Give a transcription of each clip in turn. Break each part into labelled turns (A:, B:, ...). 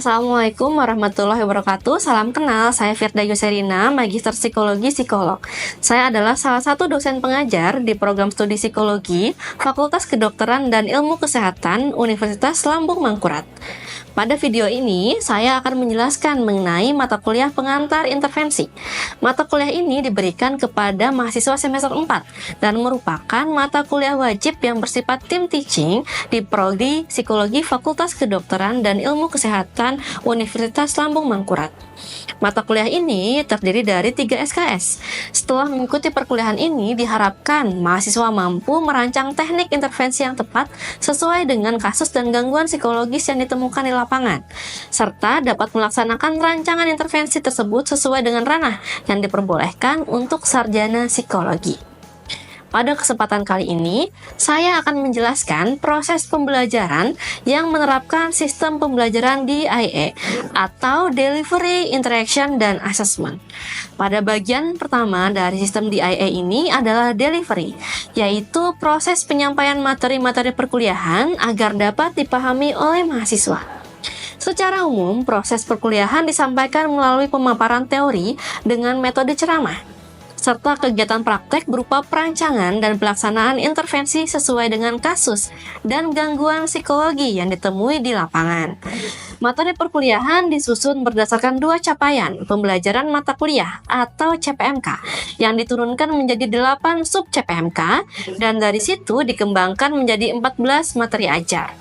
A: Assalamualaikum warahmatullahi wabarakatuh. Salam kenal, saya Firda Yuserina, Magister Psikologi Psikolog. Saya adalah salah satu dosen pengajar di program studi psikologi, Fakultas Kedokteran dan Ilmu Kesehatan, Universitas Lambung Mangkurat. Pada video ini, saya akan menjelaskan mengenai mata kuliah pengantar intervensi. Mata kuliah ini diberikan kepada mahasiswa semester 4 dan merupakan mata kuliah wajib yang bersifat team teaching di Prodi Psikologi Fakultas Kedokteran dan Ilmu Kesehatan Universitas Lambung Mangkurat. Mata kuliah ini terdiri dari 3 SKS. Setelah mengikuti perkuliahan ini, diharapkan mahasiswa mampu merancang teknik intervensi yang tepat sesuai dengan kasus dan gangguan psikologis yang ditemukan di lapangan, serta dapat melaksanakan rancangan intervensi tersebut sesuai dengan ranah yang diperbolehkan untuk sarjana psikologi. Pada kesempatan kali ini, saya akan menjelaskan proses pembelajaran yang menerapkan sistem pembelajaran DIA atau Delivery, Interaction, dan Assessment. Pada bagian pertama dari sistem DIA ini adalah delivery, yaitu proses penyampaian materi-materi perkuliahan agar dapat dipahami oleh mahasiswa. Secara umum, proses perkuliahan disampaikan melalui pemaparan teori dengan metode ceramah, serta kegiatan praktek berupa perancangan dan pelaksanaan intervensi sesuai dengan kasus dan gangguan psikologi yang ditemui di lapangan. Materi perkuliahan disusun berdasarkan 2 capaian pembelajaran mata kuliah atau CPMK yang diturunkan menjadi 8 sub CPMK dan dari situ dikembangkan menjadi 14 materi ajar.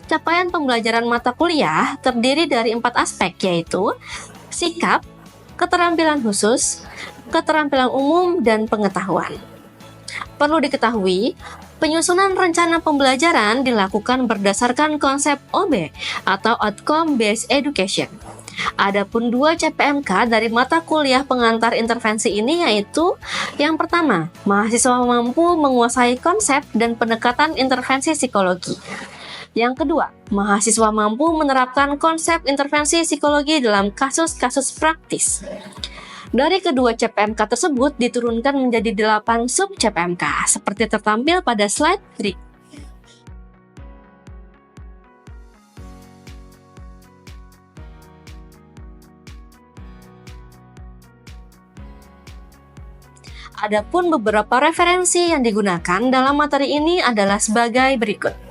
A: Capaian pembelajaran mata kuliah terdiri dari 4 aspek, yaitu sikap, keterampilan khusus, keterampilan umum, dan pengetahuan. Perlu diketahui, penyusunan rencana pembelajaran dilakukan berdasarkan konsep OB atau Outcome Based Education. Adapun 2 CPMK dari mata kuliah pengantar intervensi ini yaitu yang pertama, mahasiswa mampu menguasai konsep dan pendekatan intervensi psikologi. Yang kedua, mahasiswa mampu menerapkan konsep intervensi psikologi dalam kasus-kasus praktis. Dari kedua CPMK tersebut diturunkan menjadi 8 sub CPMK seperti tertampil pada slide berikut. Adapun beberapa referensi yang digunakan dalam materi ini adalah sebagai berikut.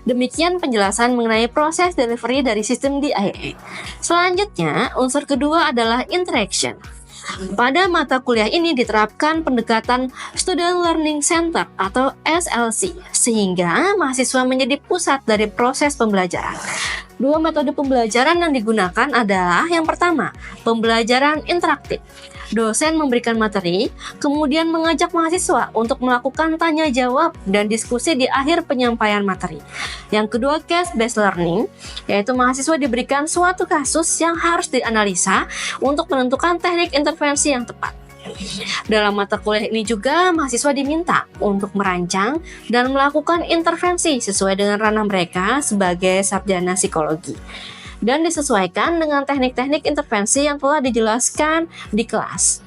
A: Demikian penjelasan mengenai proses delivery dari sistem DIA. Selanjutnya, unsur kedua adalah interaction. Pada mata kuliah ini diterapkan pendekatan Student Learning Center atau SLC, sehingga mahasiswa menjadi pusat dari proses pembelajaran. 2 metode pembelajaran yang digunakan adalah yang pertama, pembelajaran interaktif. Dosen memberikan materi, kemudian mengajak mahasiswa untuk melakukan tanya jawab dan diskusi di akhir penyampaian materi. Yang kedua, case-based learning, yaitu mahasiswa diberikan suatu kasus yang harus dianalisa untuk menentukan teknik intervensi yang tepat. Dalam mata kuliah ini juga mahasiswa diminta untuk merancang dan melakukan intervensi sesuai dengan ranah mereka sebagai sarjana psikologi, dan disesuaikan dengan teknik-teknik intervensi yang telah dijelaskan di kelas.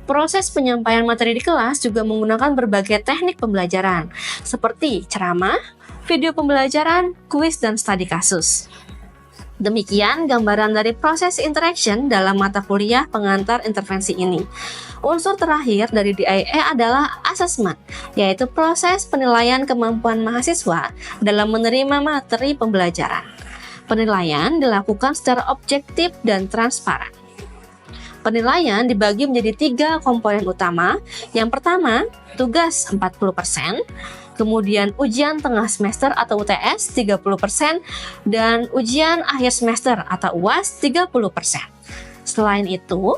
A: Proses penyampaian materi di kelas juga menggunakan berbagai teknik pembelajaran, seperti ceramah, video pembelajaran, kuis, dan studi kasus. Demikian gambaran dari proses interaction dalam mata kuliah pengantar intervensi ini. Unsur terakhir dari DIA adalah assessment, yaitu proses penilaian kemampuan mahasiswa dalam menerima materi pembelajaran. Penilaian dilakukan secara objektif dan transparan. Penilaian dibagi menjadi 3 komponen utama. Yang pertama, tugas 40%, kemudian ujian tengah semester atau UTS 30%, dan ujian akhir semester atau UAS 30%. Selain itu,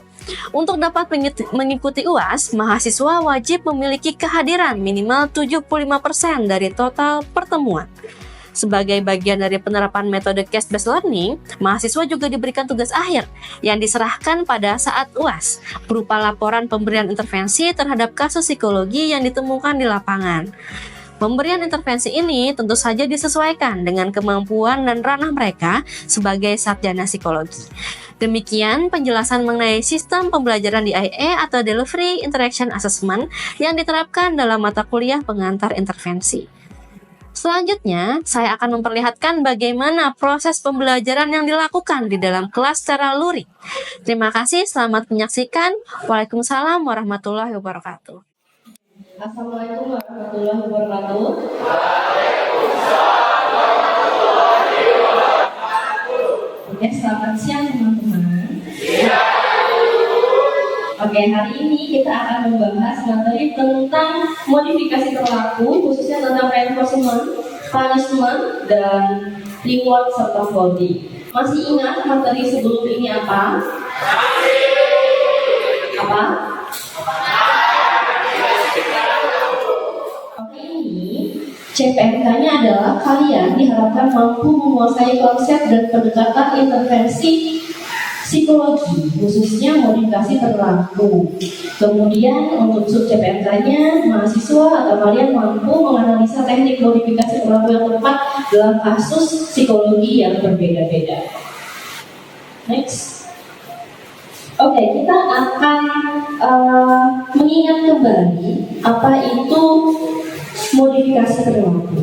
A: untuk dapat mengikuti UAS, mahasiswa wajib memiliki kehadiran minimal 75% dari total pertemuan. Sebagai bagian dari penerapan metode case-based learning, mahasiswa juga diberikan tugas akhir yang diserahkan pada saat UAS, berupa laporan pemberian intervensi terhadap kasus psikologi yang ditemukan di lapangan. Pemberian intervensi ini tentu saja disesuaikan dengan kemampuan dan ranah mereka sebagai sarjana psikologi. Demikian penjelasan mengenai sistem pembelajaran DIA atau Delivery Interaction Assessment yang diterapkan dalam mata kuliah pengantar intervensi. Selanjutnya, saya akan memperlihatkan bagaimana proses pembelajaran yang dilakukan di dalam kelas secara luring. Terima kasih, selamat menyaksikan. Waalaikumsalam warahmatullahi wabarakatuh.
B: Assalamualaikum warahmatullahi wabarakatuh. Oke, selamat siang teman-teman. Oke, hari ini kita akan membahas materi tentang modifikasi perilaku, khususnya tentang reinforcement, punishment, dan reward serta flooding. Masih ingat materi sebelum ini apa? Apa? Oke, ini CPNK-nya adalah kalian diharapkan mampu menguasai konsep dan pendekatan intervensi psikologi, khususnya modifikasi perilaku. Kemudian untuk sub CPNK-nya, mahasiswa atau kalian mampu menganalisa teknik modifikasi perilaku yang tepat dalam kasus psikologi yang berbeda-beda. Next. Oke, kita akan mengingat kembali apa itu modifikasi perilaku.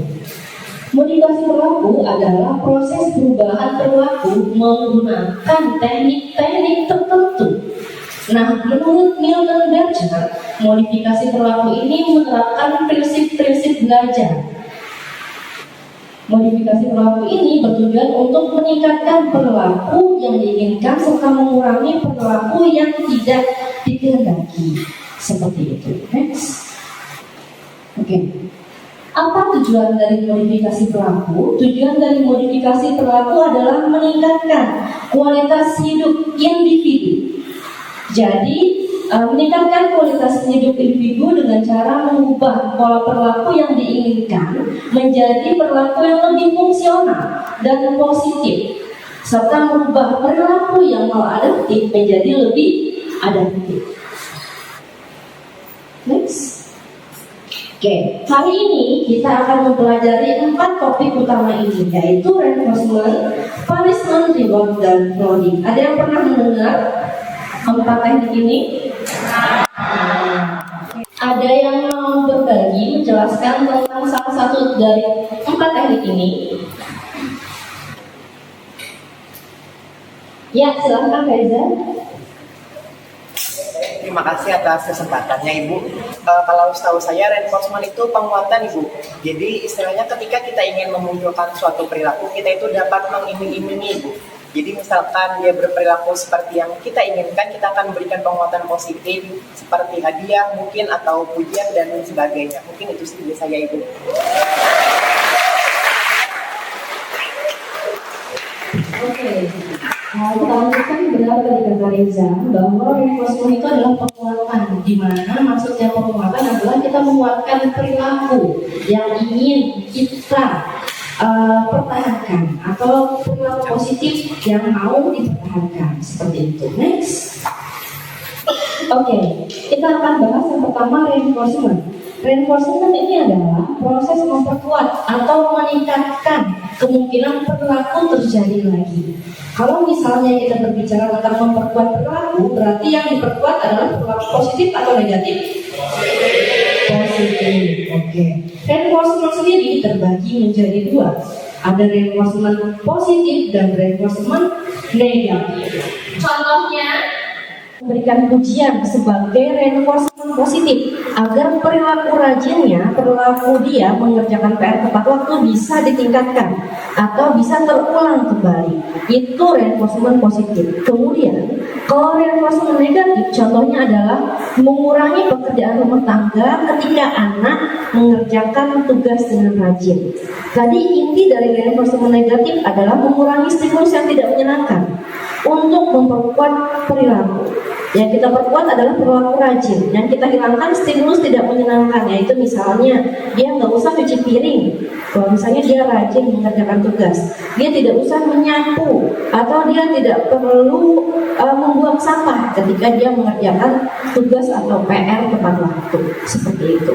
B: Modifikasi perilaku adalah proses perubahan perilaku menggunakan teknik-teknik tertentu. Nah, menurut Milton Berger, modifikasi perilaku ini menerapkan prinsip-prinsip belajar. Modifikasi perilaku ini bertujuan untuk meningkatkan perilaku yang diinginkan serta mengurangi perilaku yang tidak dikehendaki. Seperti itu. Next. Oke. Apa tujuan dari modifikasi perilaku? Tujuan dari modifikasi perilaku adalah meningkatkan kualitas hidup individu. Jadi, meningkatkan kualitas hidup individu dengan cara mengubah pola perilaku yang diinginkan menjadi perilaku yang lebih fungsional dan positif, serta merubah perilaku yang maladaptif menjadi lebih adaptif. Next. Oke, hari ini kita akan mempelajari 4 topik utama ini, yaitu reinforcement, punishment, reward, dan flooding. Ada yang pernah mendengar 4 teknik ini? Ada yang mau berbagi, menjelaskan tentang salah satu dari 4 teknik ini? Ya, silakan Reza.
C: Terima kasih atas kesempatannya, Ibu. Kalau setahu saya, reinforcement itu penguatan, Ibu. Jadi istilahnya ketika kita ingin memunculkan suatu perilaku, kita itu dapat mengiming-imingi, Ibu. Jadi misalkan dia berperilaku seperti yang kita inginkan, kita akan berikan penguatan positif seperti hadiah mungkin atau pujian dan sebagainya. Mungkin itu sih saya, Ibu.
B: Oke. Kita lanjutkan benar dari kata Reza bahwa reinforcement itu adalah penguatan, di mana maksudnya penguatan adalah kita menguatkan perilaku yang ingin kita pertahankan atau perilaku positif yang mau dipertahankan, seperti itu. Next. Oke, kita akan bahas yang pertama, reinforcement. Reinforcement ini adalah proses memperkuat atau meningkatkan kemungkinan perilaku terjadi lagi. Kalau misalnya kita berbicara tentang memperkuat perilaku, berarti yang diperkuat adalah perilaku positif atau negatif? Positif. Oke. Reinforcement sendiri terbagi menjadi 2. Ada reinforcement positif dan reinforcement negatif. Contohnya, memberikan pujian sebagai reinforcement positif agar perilaku rajinnya, perilaku dia mengerjakan PR tepat waktu bisa ditingkatkan atau bisa terulang kembali. Itu reinforcement positif. Kemudian, kalau reinforcement negatif, contohnya adalah mengurangi pekerjaan rumah tangga ketika anak mengerjakan tugas dengan rajin. Tadi inti dari reinforcement negatif adalah mengurangi stimulus yang tidak menyenangkan untuk memperkuat perilaku. Yang kita perkuat adalah perilaku rajin. Yang kita hilangkan stimulus tidak menyenangkan, yaitu misalnya dia nggak usah cuci piring. Kalau misalnya dia rajin mengerjakan tugas, dia tidak usah menyapu atau dia tidak perlu membuang sampah ketika dia mengerjakan tugas atau PR tepat waktu. Seperti itu.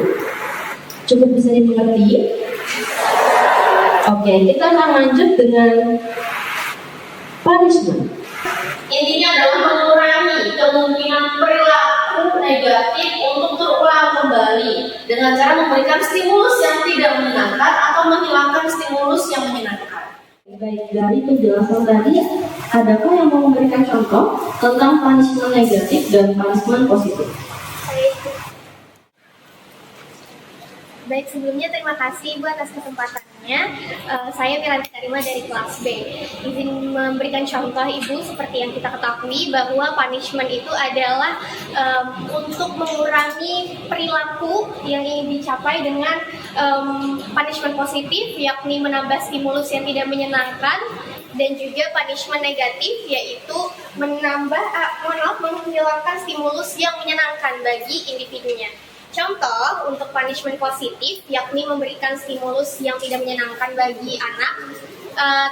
B: Cukup bisa dimengerti? Oke, kita akan lanjut dengan punishment. Intinya adalah mengurangi kemungkinan perilaku negatif untuk terulang kembali dengan cara memberikan stimulus yang tidak menyenangkan atau menghilangkan dari penjelasan tadi, adakah yang mau memberikan contoh tentang punishment negatif dan punishment positif?
D: Baik, sebelumnya terima kasih Ibu atas kesempatannya. Saya Miranda Karima dari kelas B. Izin memberikan contoh Ibu, seperti yang kita ketahui bahwa punishment itu adalah untuk mengurangi perilaku yang ingin dicapai dengan punishment positif, yakni menambah stimulus yang tidak menyenangkan, dan juga punishment negatif, yaitu menghilangkan stimulus yang menyenangkan bagi individunya. Contoh untuk punishment positif, yakni memberikan stimulus yang tidak menyenangkan bagi anak.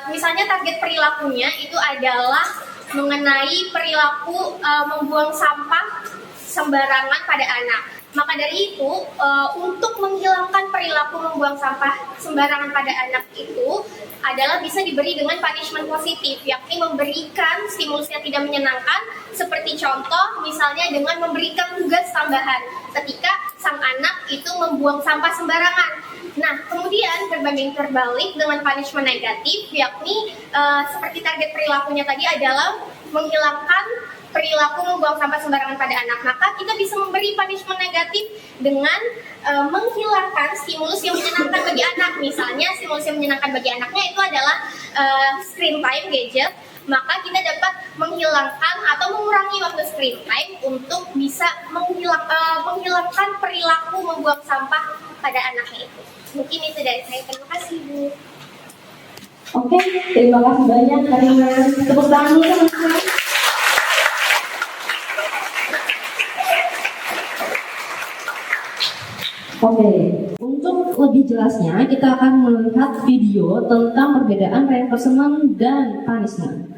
D: Misalnya target perilakunya itu adalah mengenai perilaku membuang sampah sembarangan pada anak. Maka dari itu, untuk menghilangkan perilaku membuang sampah sembarangan pada anak itu adalah bisa diberi dengan punishment positif, yakni memberikan stimulus yang tidak menyenangkan, seperti contoh misalnya dengan memberikan tugas tambahan ketika sang anak itu membuang sampah sembarangan. Nah, kemudian berbanding terbalik dengan punishment negatif, yakni seperti target perilakunya tadi adalah menghilangkan perilaku membuang sampah sembarangan pada anak. Maka kita bisa memberi punishment negatif dengan menghilangkan stimulus yang menyenangkan bagi anak. Misalnya stimulus yang menyenangkan bagi anaknya itu adalah screen time gadget. Maka kita dapat menghilangkan atau mengurangi waktu screen time untuk bisa menghilangkan perilaku membuang sampah pada anaknya itu. Mungkin itu dari saya. Terima kasih, Bu.
B: Oke, terima kasih banyak Karima. Tepuk tangan dulu teman-teman. Oke, untuk lebih jelasnya kita akan melihat video tentang perbedaan reinforcement dan punishment.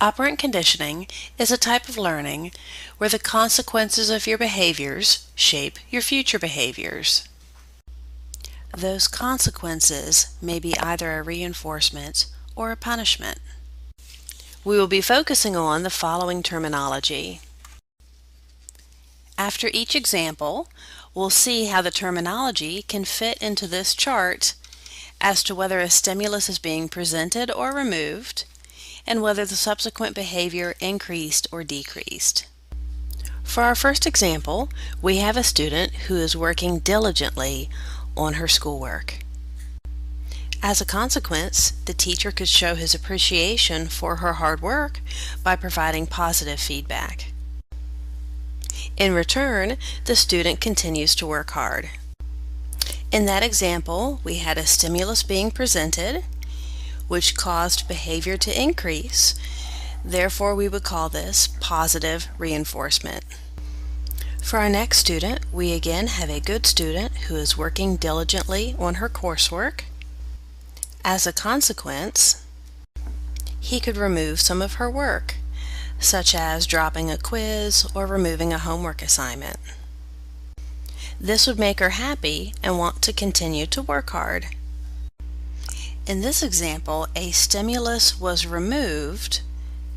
E: Operant conditioning is a type of learning where the consequences of your behaviors shape your future behaviors. Those consequences may be either a reinforcement or a punishment. We will be focusing on the following terminology. After each example, we'll see how the terminology can fit into this chart as to whether a stimulus is being presented or removed, and whether the subsequent behavior increased or decreased. For our first example, we have a student who is working diligently on her schoolwork. As a consequence, the teacher could show his appreciation for her hard work by providing positive feedback. In return, the student continues to work hard. In that example, we had a stimulus being presented, which caused behavior to increase. Therefore, we would call this positive reinforcement. For our next student, we again have a good student who is working diligently on her coursework. As a consequence, he could remove some of her work, such as dropping a quiz or removing a homework assignment. This would make her happy and want to continue to work hard. In this example, a stimulus was removed,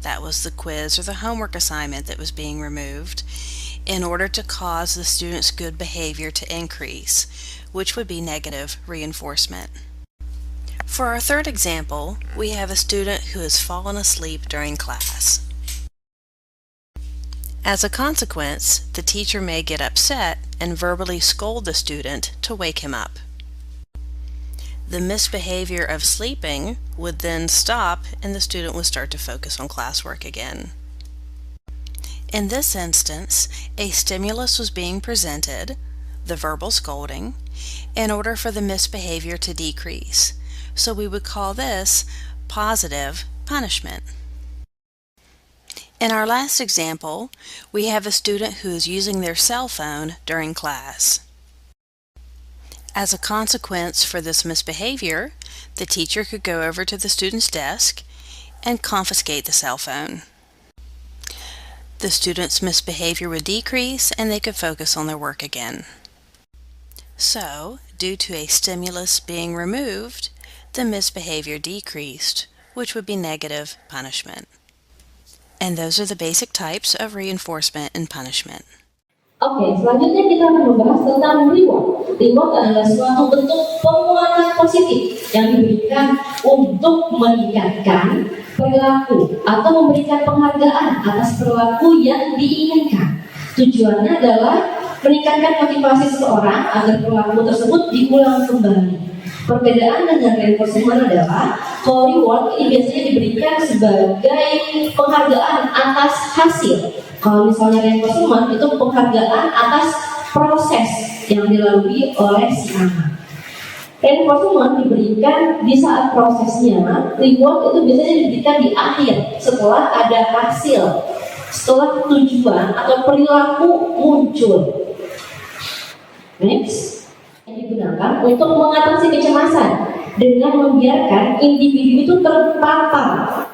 E: that was the quiz or the homework assignment that was being removed, in order to cause the student's good behavior to increase, which would be negative reinforcement. For our third example, we have a student who has fallen asleep during class. As a consequence, the teacher may get upset and verbally scold the student to wake him up. The misbehavior of sleeping would then stop and the student would start to focus on classwork again. In this instance, a stimulus was being presented, the verbal scolding, in order for the misbehavior to decrease. So we would call this positive punishment. In our last example, we have a student who is using their cell phone during class. As a consequence for this misbehavior, the teacher could go over to the student's desk and confiscate the cell phone. The student's misbehavior would decrease and they could focus on their work again. So, due to a stimulus being removed, the misbehavior decreased, which would be negative punishment. And those are the basic types of reinforcement and punishment.
B: Oke, Oke, selanjutnya kita akan membahas tentang reward. Reward adalah suatu bentuk penguatan positif yang diberikan untuk meningkatkan perilaku atau memberikan penghargaan atas perilaku yang diinginkan. Tujuannya adalah meningkatkan motivasi seseorang agar perilaku tersebut diulang kembali. Perbedaan dengan reinforcement adalah kalau reward ini biasanya diberikan sebagai penghargaan atas hasil. Kalau misalnya reinforcement itu penghargaan atas proses yang dilalui oleh si anak. Reinforcement diberikan di saat prosesnya, reward itu biasanya diberikan di akhir setelah ada hasil, setelah tujuan atau perilaku muncul. Next, yang digunakan untuk mengatasi kecemasan dengan membiarkan individu itu terpapar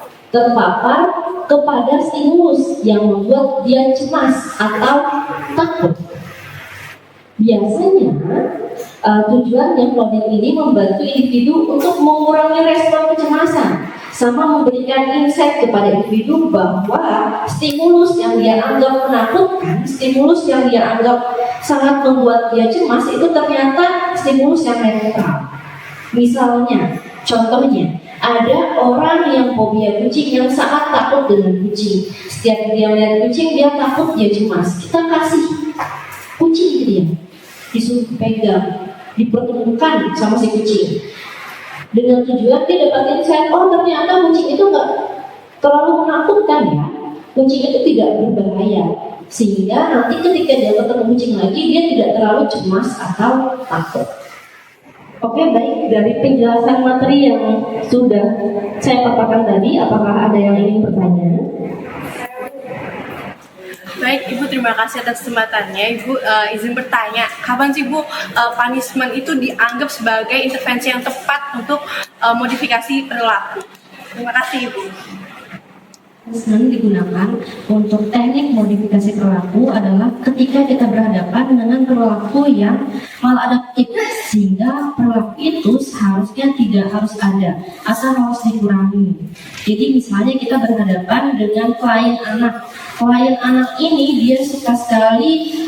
B: kepada stimulus yang membuat dia cemas atau takut. Biasanya tujuannya coding ini membantu individu untuk mengurangi respon kecemasan sama memberikan insight kepada individu bahwa stimulus yang dia anggap menakutkan, stimulus yang dia anggap sangat membuat dia cemas itu ternyata stimulus yang netral. Misalnya, contohnya, ada orang yang fobia kucing yang sangat takut dengan kucing. Setiap dia melihat kucing, dia takut, dia cemas. Kita kasih kucing ke dia, disuruh pegang, dipertemukan sama si kucing. Dengan tujuan dia dapat insight, oh ternyata kucing itu nggak terlalu menakutkan ya. Kucing itu tidak berbahaya. Sehingga nanti ketika dia ketemu kucing lagi, dia tidak terlalu cemas atau takut. Oke, baik, dari penjelasan materi yang sudah saya paparkan tadi, apakah ada yang ingin bertanya?
F: Baik, Ibu, terima kasih atas kesempatannya. Ibu izin bertanya, kapan sih Bu punishment itu dianggap sebagai intervensi yang tepat untuk modifikasi perilaku? Terima kasih, Ibu.
B: Punishment digunakan untuk teknik modifikasi perilaku adalah ketika kita berhadapan dengan perilaku yang maladaptif, sehingga perilaku itu seharusnya tidak harus ada, asal harus dikurangi. Jadi misalnya kita berhadapan dengan klien anak ini dia suka sekali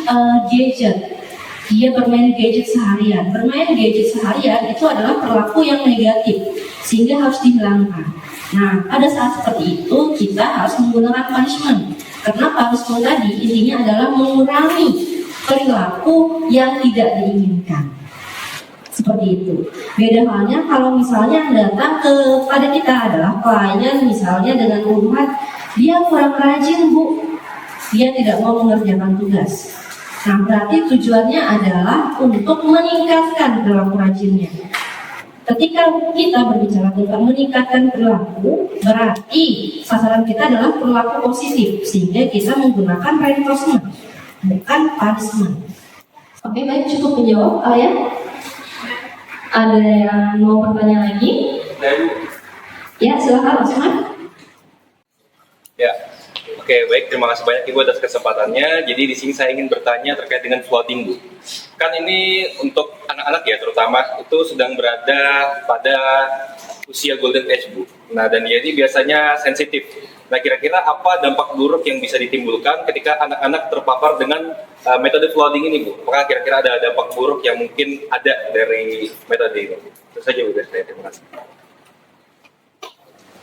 B: gadget. Dia bermain gadget seharian. Bermain gadget seharian itu adalah perilaku yang negatif, sehingga harus dihilangkan. Nah, pada saat seperti itu kita harus menggunakan punishment. Karena punishment tadi intinya adalah mengurangi perilaku yang tidak diinginkan. Seperti itu. Beda halnya kalau misalnya datang kepada kita adalah klien misalnya dengan keluhan dia kurang rajin Bu, dia tidak mau mengerjakan tugas. Nah, berarti tujuannya adalah untuk meningkatkan perilaku rajinnya. Ketika kita berbicara tentang meningkatkan perilaku, berarti sasaran kita adalah perilaku positif, sehingga kita menggunakan reinforcement, bukan punishment. Oke, baik, cukup menjawab, ya. Ada yang mau bertanya lagi? Ya, silakan langsung.
G: Ya, oke, baik, terima kasih banyak Ibu atas kesempatannya. Jadi di sini saya ingin bertanya terkait dengan floating, Bu. Kan ini untuk anak-anak ya terutama itu sedang berada pada usia golden age, Bu. Nah, dan dia ini biasanya sensitif. Nah, kira-kira apa dampak buruk yang bisa ditimbulkan ketika anak-anak terpapar dengan metode flooding ini, Bu? Apakah kira-kira ada dampak buruk yang mungkin ada dari metode ini? Itu saja, Bu, dari saya. Terima kasih.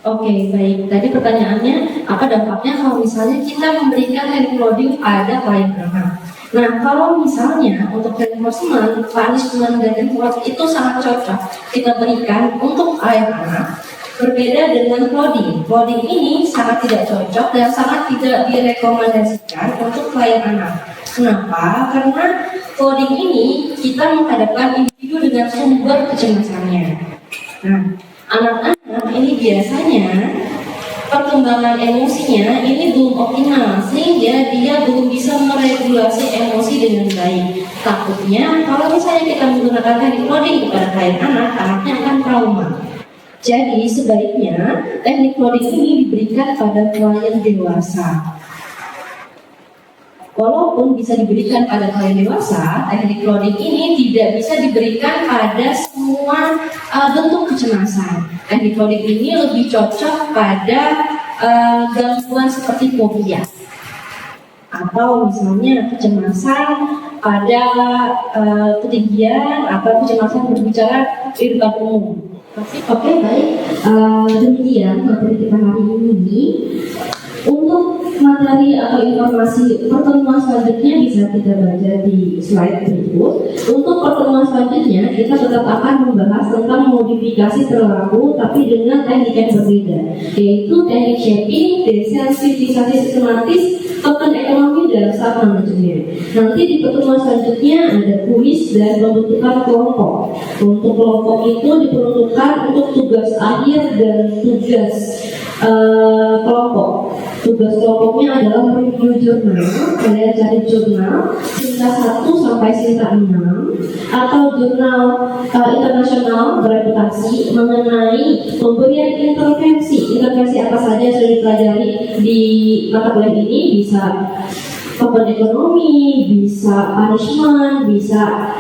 B: Oke, baik. Tadi pertanyaannya, apa dampaknya kalau misalnya kita memberikan hand loading pada klien anak? Nah, kalau misalnya untuk reinforcement, punishment, dan reward itu sangat cocok kita berikan untuk klien anak. Berbeda dengan coding. Coding ini sangat tidak cocok dan sangat tidak direkomendasikan untuk klien anak. Kenapa? Karena coding ini kita menghadapkan individu dengan sumber kecemasannya. Nah, anak-anak ini biasanya perkembangan emosinya ini belum optimal, sehingga dia belum bisa meregulasi emosi dengan baik. Takutnya kalau misalnya kita menggunakan teknik coding kepada klien anak, anaknya akan trauma. Jadi sebaiknya teknik coding ini diberikan pada klien dewasa. Walaupun bisa diberikan pada klien dewasa, teknik coding ini tidak bisa diberikan pada semua bentuk kecemasan. Teknik coding ini lebih cocok pada gangguan seperti fobia. atau misalnya kecemasan pada ketinggian atau kecemasan berbicara di depan umum. Oke, baik. Demikian materi kita hari ini. Untuk materi atau informasi pertemuan selanjutnya bisa kita baca di slide berikut. Untuk pertemuan selanjutnya kita tetap akan membahas tentang modifikasi perilaku tapi dengan teknik yang berbeda, yaitu teknik shaping, desensitisasi sistematis, token ekonomi, dan self management. Nanti di pertemuan selanjutnya ada kuis dan pembentukan kelompok. Untuk kelompok itu diperuntukkan untuk tugas akhir dan tugas kelompok. Tugas kelompoknya adalah review jurnal. Kalian cari jurnal Sinta 1 sampai Sinta 6 atau jurnal internasional bereputasi mengenai pemberian intervensi. Intervensi apa saja yang sudah dipelajari di mata kuliah ini, bisa token ekonomi, bisa punishment, bisa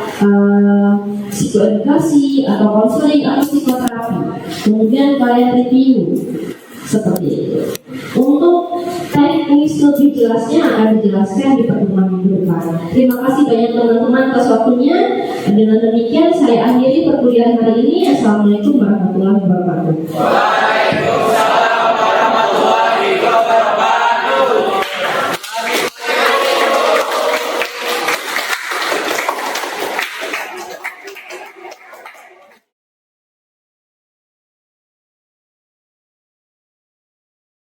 B: psikoedukasi atau konseling atau psikoterapi. Kemudian kalian review seperti itu. Untuk teknis lebih jelasnya akan dijelaskan di pertemuan minggu depan. Terima kasih banyak teman-teman atas waktunya. Dengan demikian saya akhiri perkuliahan hari ini. Assalamualaikum warahmatullahi wabarakatuh.